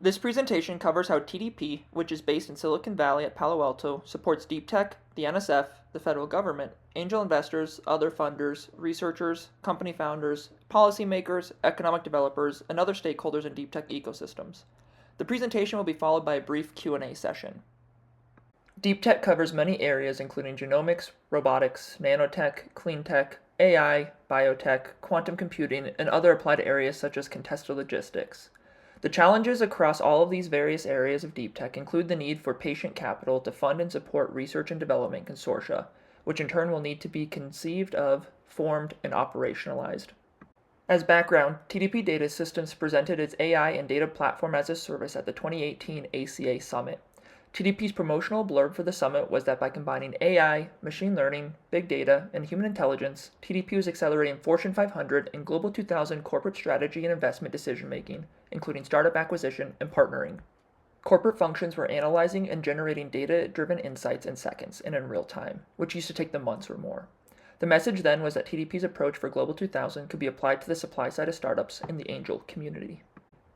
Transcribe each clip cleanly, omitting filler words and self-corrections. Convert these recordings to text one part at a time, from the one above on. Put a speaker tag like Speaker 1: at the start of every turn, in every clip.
Speaker 1: This presentation covers how TDP, which is based in Silicon Valley at Palo Alto, supports deep tech, the NSF, the federal government, angel investors, other funders, researchers, company founders, policymakers, economic developers, and other stakeholders in deep tech ecosystems. The presentation will be followed by a brief Q&A session. Deep tech covers many areas including genomics, robotics, nanotech, clean tech, AI, biotech, quantum computing, and other applied areas such as contested logistics. The challenges across all of these various areas of deep tech include the need for patient capital to fund and support research and development consortia, which in turn will need to be conceived of, formed, and operationalized. As background, TDP Data Systems presented its AI and data platform as a service at the 2018 ACA Summit. TDP's promotional blurb for the summit was that by combining AI, machine learning, big data, and human intelligence, TDP was accelerating Fortune 500 and Global 2000 corporate strategy and investment decision-making, including startup acquisition and partnering. Corporate functions were analyzing and generating data-driven insights in seconds and in real time, which used to take them months or more. The message then was that TDP's approach for Global 2000 could be applied to the supply side of startups in the angel community.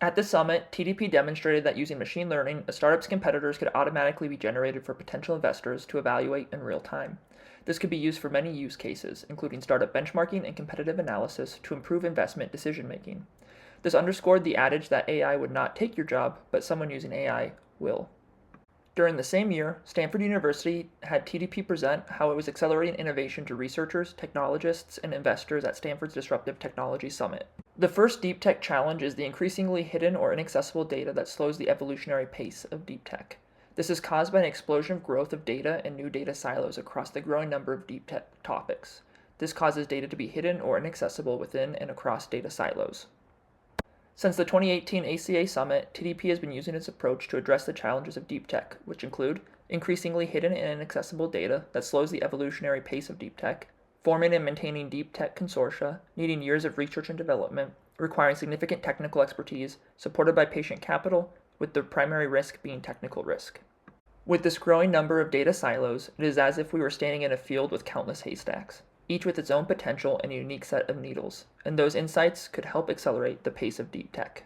Speaker 1: At the summit, TDP demonstrated that using machine learning, a startup's competitors could automatically be generated for potential investors to evaluate in real time. This could be used for many use cases, including startup benchmarking and competitive analysis to improve investment decision-making. This underscored the adage that AI would not take your job, but someone using AI will. During the same year, Stanford University had TDP present how it was accelerating innovation to researchers, technologists, and investors at Stanford's Disruptive Technology Summit. The first deep tech challenge is the increasingly hidden or inaccessible data that slows the evolutionary pace of deep tech. This is caused by an explosion of growth of data and new data silos across the growing number of deep tech topics. This causes data to be hidden or inaccessible within and across data silos. Since the 2018 ACA Summit, TDP has been using its approach to address the challenges of deep tech, which include increasingly hidden and inaccessible data that slows the evolutionary pace of deep tech, forming and maintaining deep tech consortia, needing years of research and development, requiring significant technical expertise, supported by patient capital, with the primary risk being technical risk. With this growing number of data silos, it is as if we were standing in a field with countless haystacks, each with its own potential and a unique set of needles, and those insights could help accelerate the pace of deep tech.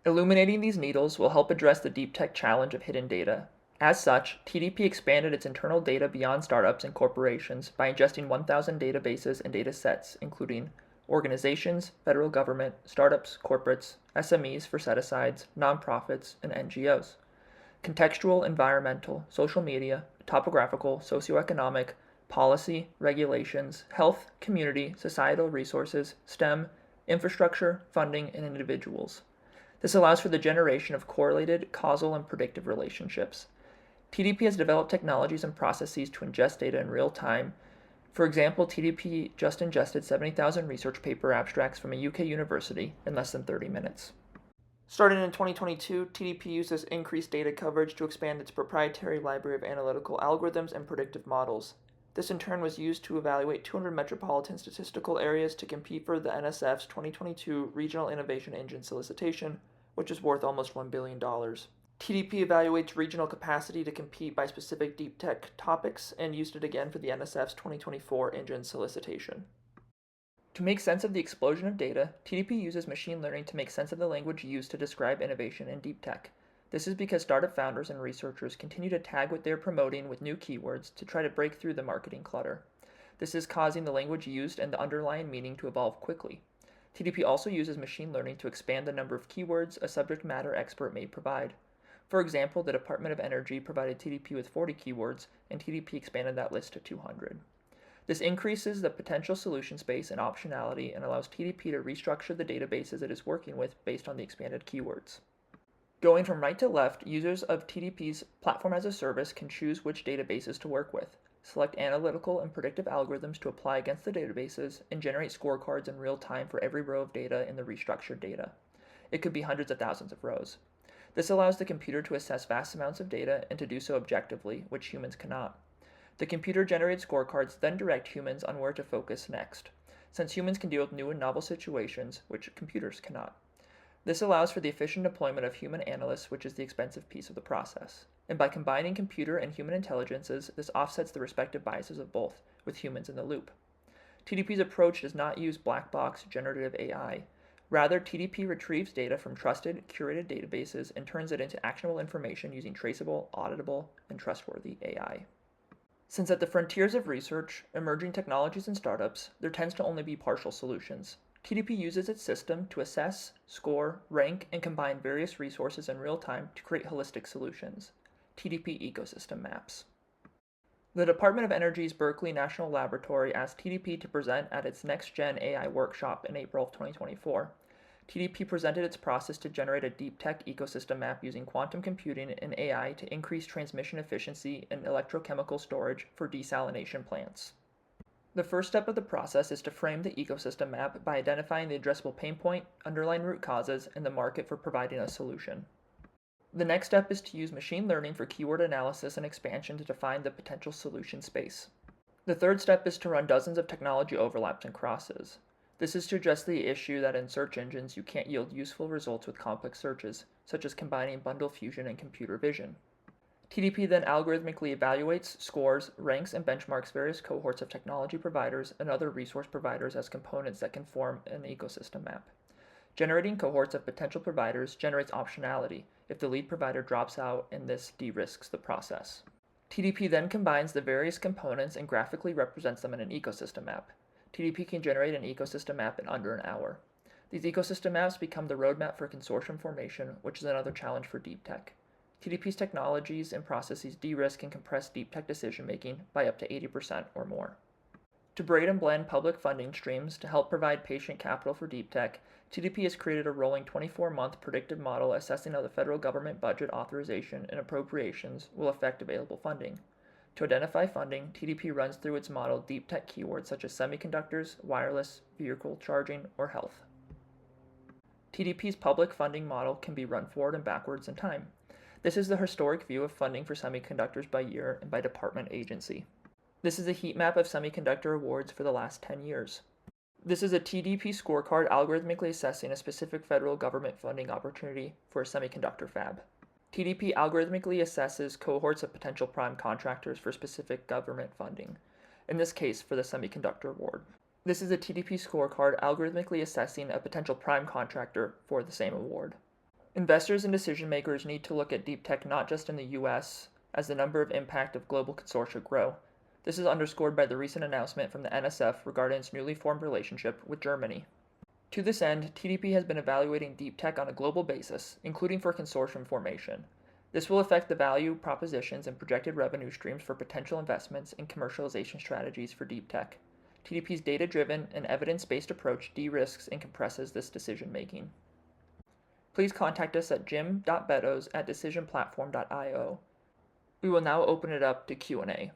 Speaker 1: Illuminating these needles will help address the deep tech challenge of hidden data. As such, TDP expanded its internal data beyond startups and corporations by ingesting 1,000 databases and data sets, including organizations, federal government, startups, corporates, SMEs for set-asides, nonprofits, and NGOs. Contextual, environmental, social media, topographical, socioeconomic, policy, regulations, health, community, societal resources, STEM, infrastructure, funding, and individuals. This allows for the generation of correlated, causal, and predictive relationships. TDP has developed technologies and processes to ingest data in real time. For example, TDP just ingested 70,000 research paper abstracts from a UK university in less than 30 minutes. Starting in 2022, TDP uses increased data coverage to expand its proprietary library of analytical algorithms and predictive models. This in turn was used to evaluate 200 metropolitan statistical areas to compete for the NSF's 2022 Regional Innovation Engine solicitation, which is worth almost $1 billion. TDP evaluates regional capacity to compete by specific deep tech topics and used it again for the NSF's 2024 Engine solicitation. To make sense of the explosion of data, TDP uses machine learning to make sense of the language used to describe innovation in deep tech. This is because startup founders and researchers continue to tag what they're promoting with new keywords to try to break through the marketing clutter. This is causing the language used and the underlying meaning to evolve quickly. TDP also uses machine learning to expand the number of keywords a subject matter expert may provide. For example, the Department of Energy provided TDP with 40 keywords, and TDP expanded that list to 200. This increases the potential solution space and optionality and allows TDP to restructure the databases it is working with based on the expanded keywords. Going from right to left, users of TDP's platform as a service can choose which databases to work with, select analytical and predictive algorithms to apply against the databases, and generate scorecards in real time for every row of data in the restructured data. It could be hundreds of thousands of rows. This allows the computer to assess vast amounts of data and to do so objectively, which humans cannot. The computer-generated scorecards then direct humans on where to focus next, since humans can deal with new and novel situations, which computers cannot. This allows for the efficient deployment of human analysts, which is the expensive piece of the process. And by combining computer and human intelligences, this offsets the respective biases of both, with humans in the loop. TDP's approach does not use black box generative AI. Rather, TDP retrieves data from trusted, curated databases and turns it into actionable information using traceable, auditable, and trustworthy AI. Since at the frontiers of research, emerging technologies and startups, there tends to only be partial solutions. TDP uses its system to assess, score, rank, and combine various resources in real time to create holistic solutions. TDP ecosystem maps. The Department of Energy's Berkeley National Laboratory asked TDP to present at its Next Gen AI workshop in April of 2024. TDP presented its process to generate a deep tech ecosystem map using quantum computing and AI to increase transmission efficiency and electrochemical storage for desalination plants. The first step of the process is to frame the ecosystem map by identifying the addressable pain point, underlying root causes, and the market for providing a solution. The next step is to use machine learning for keyword analysis and expansion to define the potential solution space. The third step is to run dozens of technology overlaps and crosses. This is to address the issue that in search engines you can't yield useful results with complex searches, such as combining bundle fusion and computer vision. TDP then algorithmically evaluates, scores, ranks, and benchmarks various cohorts of technology providers and other resource providers as components that can form an ecosystem map. Generating cohorts of potential providers generates optionality if the lead provider drops out, and this de-risks the process. TDP then combines the various components and graphically represents them in an ecosystem map. TDP can generate an ecosystem map in under an hour. These ecosystem maps become the roadmap for consortium formation, which is another challenge for deep tech. TDP's technologies and processes de-risk and compress deep tech decision-making by up to 80% or more. To braid and blend public funding streams to help provide patient capital for deep tech, TDP has created a rolling 24-month predictive model assessing how the federal government budget authorization and appropriations will affect available funding. To identify funding, TDP runs through its model deep tech keywords such as semiconductors, wireless, vehicle charging, or health. TDP's public funding model can be run forward and backwards in time. This is the historic view of funding for semiconductors by year and by department agency. This is a heat map of semiconductor awards for the last 10 years. This is a TDP scorecard algorithmically assessing a specific federal government funding opportunity for a semiconductor fab. TDP algorithmically assesses cohorts of potential prime contractors for specific government funding, in this case for the semiconductor award. This is a TDP scorecard algorithmically assessing a potential prime contractor for the same award. Investors and decision makers need to look at deep tech not just in the US, as the number of impact of global consortia grow. This is underscored by the recent announcement from the NSF regarding its newly formed relationship with Germany. To this end, TDP has been evaluating deep tech on a global basis, including for consortium formation. This will affect the value propositions and projected revenue streams for potential investments and commercialization strategies for deep tech. TDP's data-driven and evidence-based approach de-risks and compresses this decision-making. Please contact us at jim.beddoes@decisionplatform.io. We will now open it up to Q&A.